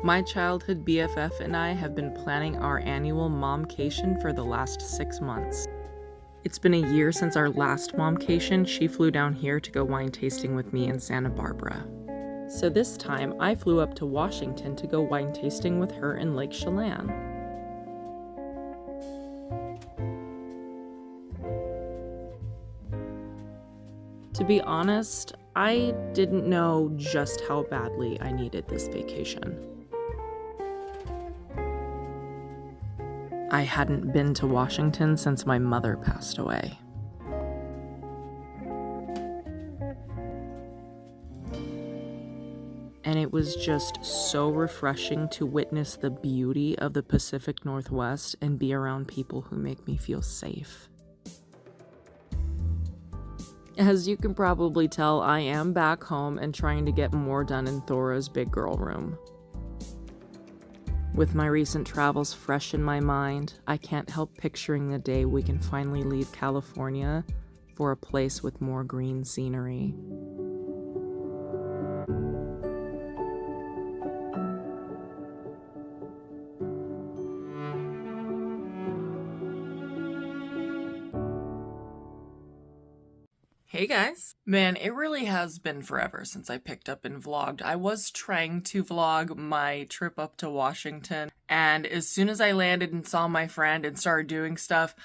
My childhood BFF and I have been planning our annual momcation for the last 6 months. It's been a year since our last momcation. She flew down here to go wine tasting with me in Santa Barbara. So this time, I flew up to Washington to go wine tasting with her in Lake Chelan. To be honest, I didn't know just how badly I needed this vacation. I hadn't been to Washington since my mother passed away. And it was just so refreshing to witness the beauty of the Pacific Northwest and be around people who make me feel safe. As you can probably tell, I am back home and trying to get more done in Thora's big girl room. With my recent travels fresh in my mind, I can't help picturing the day we can finally leave California for a place with more green scenery. Hey guys! Man, it really has been forever since I picked up and vlogged. I was trying to vlog my trip up to Washington, and as soon as I landed and saw my friend and started doing stuff,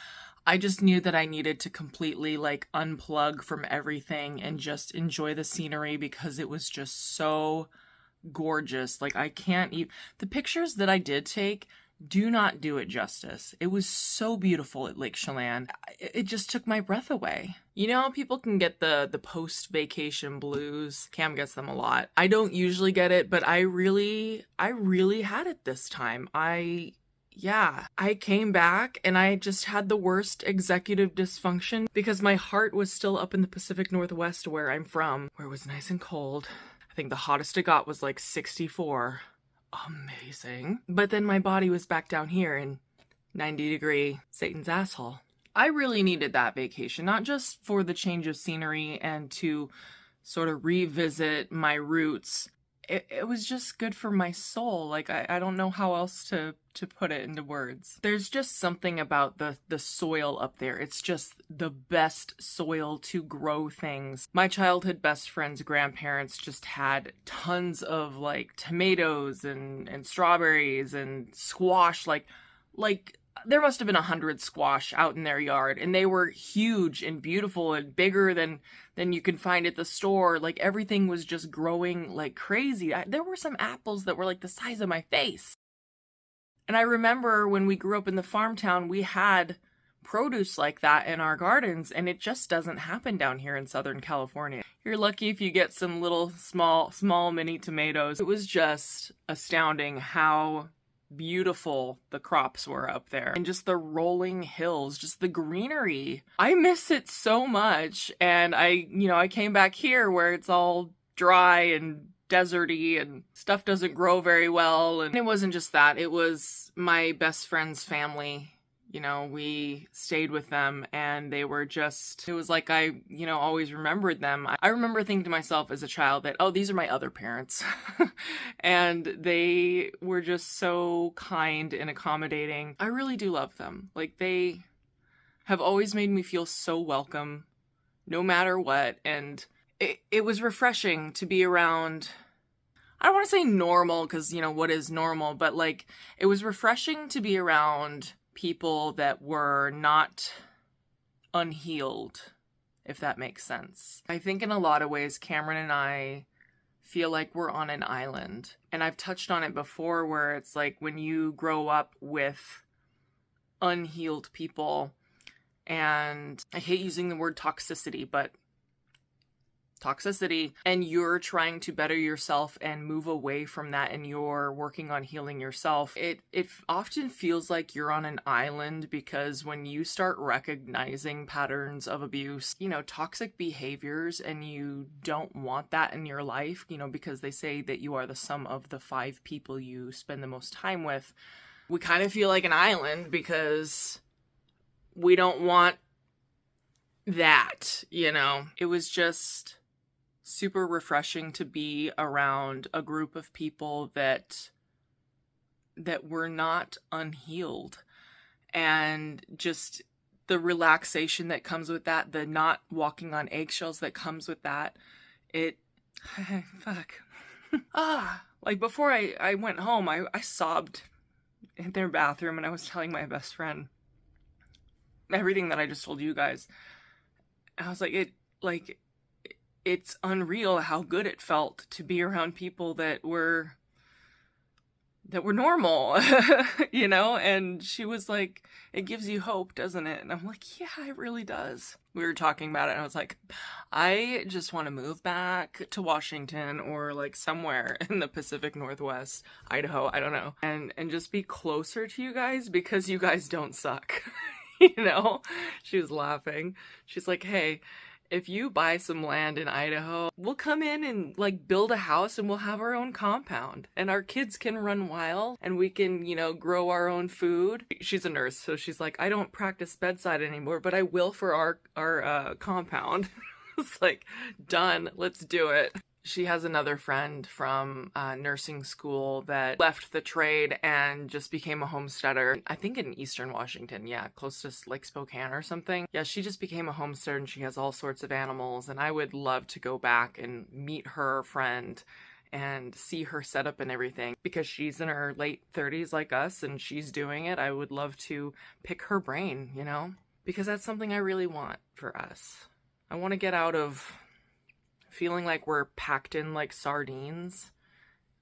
I just knew that I needed to completely unplug from everything and just enjoy the scenery because it was just so gorgeous. I can't even... The pictures that I did take do not do it justice. It was so beautiful at Lake Chelan. It just took my breath away. You know how people can get the post-vacation blues? Cam gets them a lot. I don't usually get it, but I really had it this time. I came back and I just had the worst executive dysfunction because my heart was still up in the Pacific Northwest where I'm from, where it was nice and cold. I think the hottest it got was 64. Amazing. But then my body was back down here in 90-degree Satan's asshole. I really needed that vacation, not just for the change of scenery and to sort of revisit my roots. It was just good for my soul. I don't know how else to put it into words. There's just something about the soil up there. It's just the best soil to grow things. My childhood best friend's grandparents just had tons of tomatoes and strawberries and squash. There must have been 100 squash out in their yard, and they were huge and beautiful and bigger than you can find at the store. Everything was just growing like crazy. There were some apples that were the size of my face. And I remember when we grew up in the farm town, we had produce like that in our gardens, and it just doesn't happen down here in Southern California. You're lucky if you get some little small mini tomatoes. It was just astounding how beautiful the crops were up there, and just the rolling hills, just the greenery. I miss it so much. And I came back here where it's all dry and deserty and stuff doesn't grow very well. And it wasn't just that, it was my best friend's family. We stayed with them, and they were just, it was I always remembered them. I remember thinking to myself as a child that, oh, these are my other parents. And they were just so kind and accommodating. I really do love them. They have always made me feel so welcome, no matter what. And it was refreshing to be around, I don't want to say normal, because, what is normal? But, it was refreshing to be around people that were not unhealed, if that makes sense. I think in a lot of ways, Kameron and I feel like we're on an island. And I've touched on it before, where it's when you grow up with unhealed people, and I hate using the word toxicity, but toxicity, and you're trying to better yourself and move away from that, and you're working on healing yourself, it often feels like you're on an island, because when you start recognizing patterns of abuse, toxic behaviors, and you don't want that in your life, because they say that you are the sum of the 5 people you spend the most time with, we kind of feel like an island because we don't want that, It was just super refreshing to be around a group of people that that we're not unhealed. And just the relaxation that comes with that, the not walking on eggshells that comes with that, fuck. Like before I went home, I sobbed in their bathroom, and I was telling my best friend everything that I just told you guys. I was like, it's unreal how good it felt to be around people that were normal, you know? And she was like, it gives you hope, doesn't it? And I'm like, yeah, it really does. We were talking about it, and I was like, I just want to move back to Washington or like somewhere in the Pacific Northwest, Idaho, I don't know, and just be closer to you guys because you guys don't suck. You know? She was laughing. She's like, hey, if you buy some land in Idaho, we'll come in and like build a house, and we'll have our own compound, and our kids can run wild, and we can, you know, grow our own food. She's a nurse, so she's like, I don't practice bedside anymore, but I will for our compound. It's like, done, let's do it. She has another friend from nursing school that left the trade and just became a homesteader. I think in Eastern Washington, yeah, close to like Spokane or something. Yeah, she just became a homesteader, and she has all sorts of animals. And I would love to go back and meet her friend and see her setup and everything, because she's in her late 30s like us, and she's doing it. I would love to pick her brain, you know, because that's something I really want for us. I want to get out of feeling like we're packed in like sardines.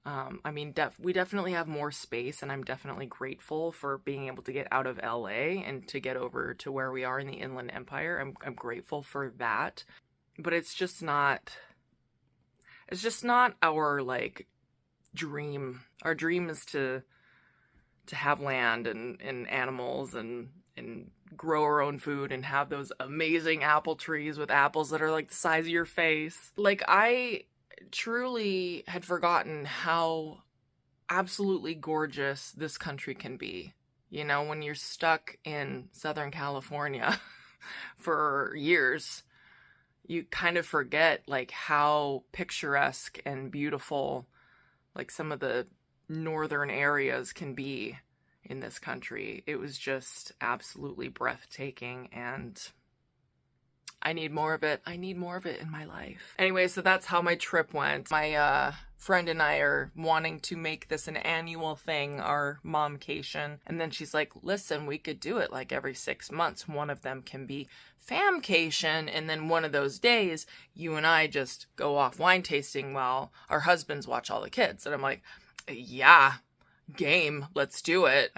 I mean, we definitely have more space, and I'm definitely grateful for being able to get out of LA and to get over to where we are in the Inland Empire. I'm grateful for that, but it's just not our like dream. Our dream is to have land and animals and grow our own food and have those amazing apple trees with apples that are like the size of your face. Like, I truly had forgotten how absolutely gorgeous this country can be. You know, when you're stuck in Southern California for years, you kind of forget like how picturesque and beautiful like some of the northern areas can be in this country. It was just absolutely breathtaking, and I need more of it. I need more of it in my life. Anyway, so that's how my trip went. My friend and I are wanting to make this an annual thing, our momcation. And then she's like, listen, we could do it like every 6 months. One of them can be famcation, and then one of those days, you and I just go off wine tasting while our husbands watch all the kids. And I'm like, yeah, game, let's do it.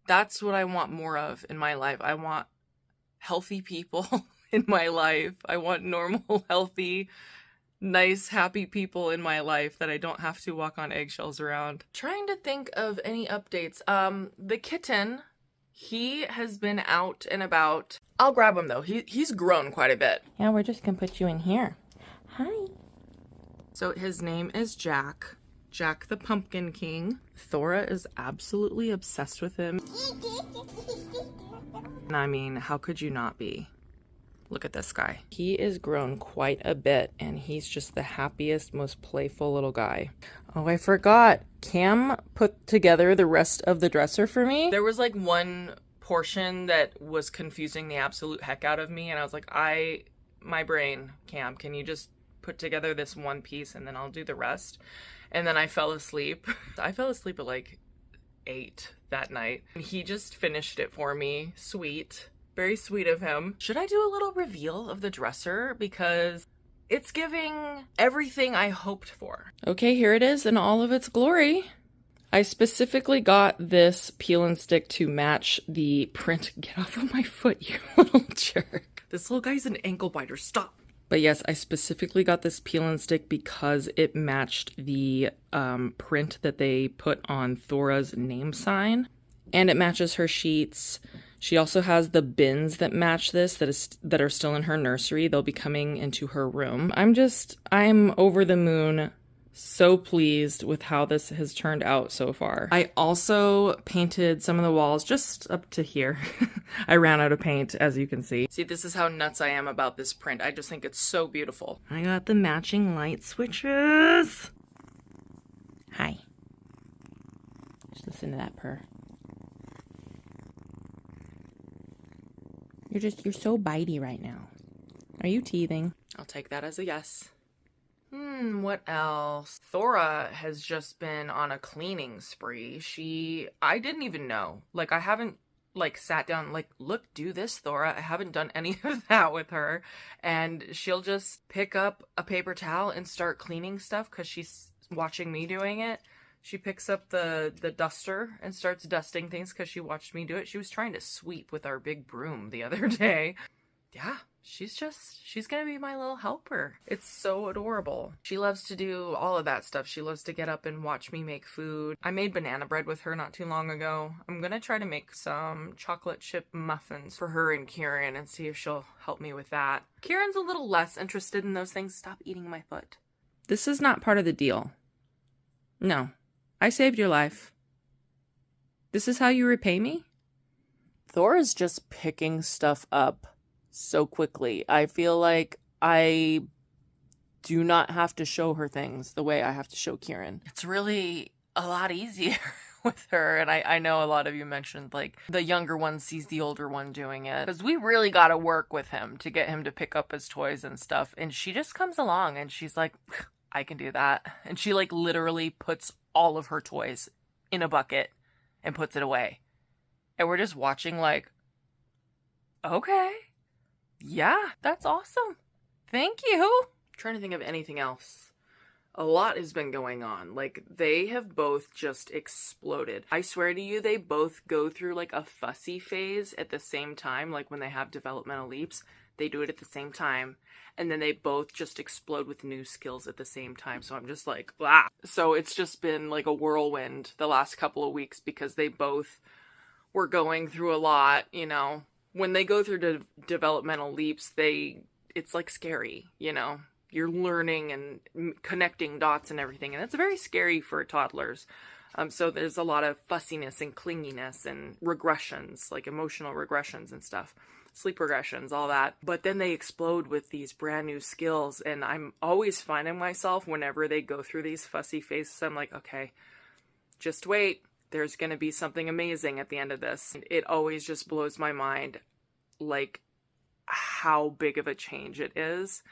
That's what I want more of in my life. I want healthy people in my life. I want normal, healthy, nice, happy people in my life that I don't have to walk on eggshells around. Trying to think of any updates. The kitten, he has been out and about. I'll grab him though. He's grown quite a bit. Yeah, we're just gonna put you in here. Hi. So his name is Jack. Jack the Pumpkin King. Thora is absolutely obsessed with him. And I mean, how could you not be? Look at this guy. He is grown quite a bit, and he's just the happiest, most playful little guy. Oh, I forgot. Cam put together the rest of the dresser for me. There was like one portion that was confusing the absolute heck out of me, and I was like, my brain, Cam, can you just put together this one piece and then I'll do the rest? And then I fell asleep. I fell asleep at like 8 that night. He just finished it for me. Sweet. Very sweet of him. Should I do a little reveal of the dresser? Because it's giving everything I hoped for. Okay, here it is in all of its glory. I specifically got this peel and stick to match the print. Get off of my foot, you little jerk. This little guy's an ankle biter. Stop. But yes, I specifically got this peel and stick because it matched the print that they put on Thora's name sign. And it matches her sheets. She also has the bins that match this that are still in her nursery. They'll be coming into her room. I'm over the moon. So pleased with how this has turned out so far. I also painted some of the walls just up to here. I ran out of paint, as you can see. See, this is how nuts I am about this print. I just think it's so beautiful. I got the matching light switches. Hi. Just listen to that purr. You're so bitey right now. Are you teething? I'll take that as a yes. What else? Thora has just been on a cleaning spree. I didn't even know. Like, I haven't, like, sat down, like, look, do this, Thora. I haven't done any of that with her. And she'll just pick up a paper towel and start cleaning stuff because she's watching me doing it. She picks up the duster and starts dusting things because she watched me do it. She was trying to sweep with our big broom the other day. Yeah, she's gonna be my little helper. It's so adorable. She loves to do all of that stuff. She loves to get up and watch me make food. I made banana bread with her not too long ago. I'm gonna try to make some chocolate chip muffins for her and Kieran and see if she'll help me with that. Kieran's a little less interested in those things. Stop eating my foot. This is not part of the deal. No. I saved your life. This is how you repay me? Thora's just picking stuff up so quickly. I feel like I do not have to show her things the way I have to show Kieran. It's really a lot easier with her. And I know a lot of you mentioned, like, the younger one sees the older one doing it. Because we really got to work with him to get him to pick up his toys and stuff. And she just comes along and she's like, I can do that. And she, like, literally puts all of her toys in a bucket and puts it away. And we're just watching like, okay, yeah, that's awesome. Thank you. I'm trying to think of anything else. A lot has been going on. Like, they have both just exploded. I swear to you, they both go through like a fussy phase at the same time. Like when they have developmental leaps, they do it at the same time. And then they both just explode with new skills at the same time. So I'm just like, blah. So it's just been like a whirlwind the last couple of weeks because they both were going through a lot, you know. When they go through developmental leaps, it's like scary, you know. You're learning and connecting dots and everything. And it's very scary for toddlers. So there's a lot of fussiness and clinginess and regressions, like emotional regressions and stuff. Sleep regressions, all that. But then they explode with these brand new skills. And I'm always finding myself whenever they go through these fussy phases, I'm like, okay, just wait. There's going to be something amazing at the end of this. It always just blows my mind, like, how big of a change it is.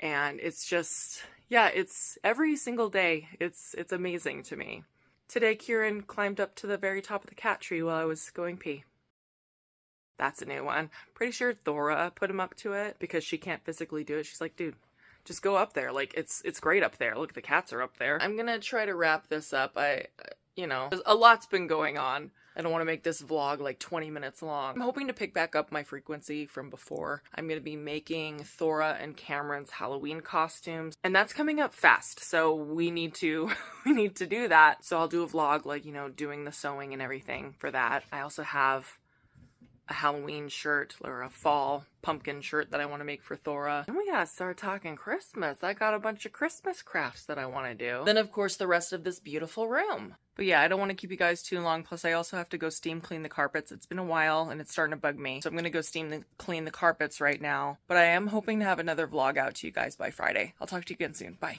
And it's just, yeah, it's every single day. It's amazing to me. Today, Kieran climbed up to the very top of the cat tree while I was going pee. That's a new one. Pretty sure Thora put him up to it because she can't physically do it. She's like, dude, just go up there. Like, it's great up there. Look, the cats are up there. I'm gonna try to wrap this up. You know, a lot's been going on. I don't want to make this vlog like 20 minutes long. I'm hoping to pick back up my frequency from before. I'm going to be making Thora and Kameron's Halloween costumes, and that's coming up fast. So we need to do that. So I'll do a vlog, like, you know, doing the sewing and everything for that. I also have a Halloween shirt or a fall pumpkin shirt that I want to make for Thora. And we gotta start talking Christmas. I got a bunch of Christmas crafts that I want to do. Then, of course, the rest of this beautiful room. But yeah, I don't want to keep you guys too long. Plus, I also have to go steam clean the carpets. It's been a while and it's starting to bug me. So I'm going to go clean the carpets right now. But I am hoping to have another vlog out to you guys by Friday. I'll talk to you again soon. Bye.